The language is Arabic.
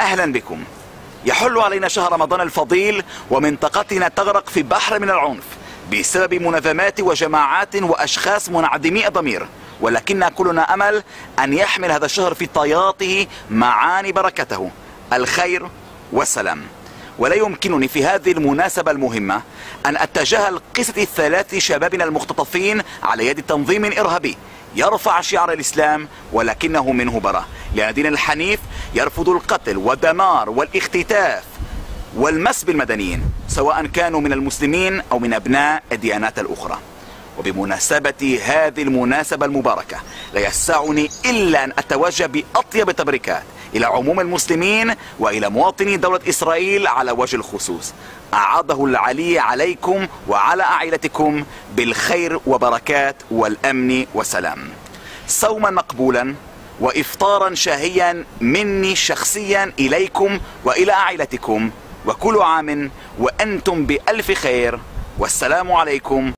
أهلا بكم. يحل علينا شهر رمضان الفضيل ومنطقتنا تغرق في بحر من العنف بسبب منظمات وجماعات وأشخاص منعدمي الضمير، ولكن كلنا أمل أن يحمل هذا الشهر في طياته معاني بركته الخير والسلام. ولا يمكنني في هذه المناسبة المهمة أن أتجاهل قصة 3 شبابنا المختطفين على يد تنظيم إرهابي يرفع شعار الإسلام ولكنه منه براء، لأن دين الحنيف يرفض القتل والدمار والاختطاف والمس بالمدنيين سواء كانوا من المسلمين أو من أبناء الديانات الأخرى. وبمناسبة هذه المناسبة المباركة لا يسعني إلا أن أتوجه بأطيب التبريكات إلى عموم المسلمين وإلى مواطني دولة إسرائيل على وجه الخصوص. أعاده العلي عليكم وعلى عائلتكم بالخير وبركات والأمن والسلام. صوما مقبولا وإفطارا شهيا مني شخصيا إليكم وإلى عائلتكم، وكل عام وأنتم بألف خير، والسلام عليكم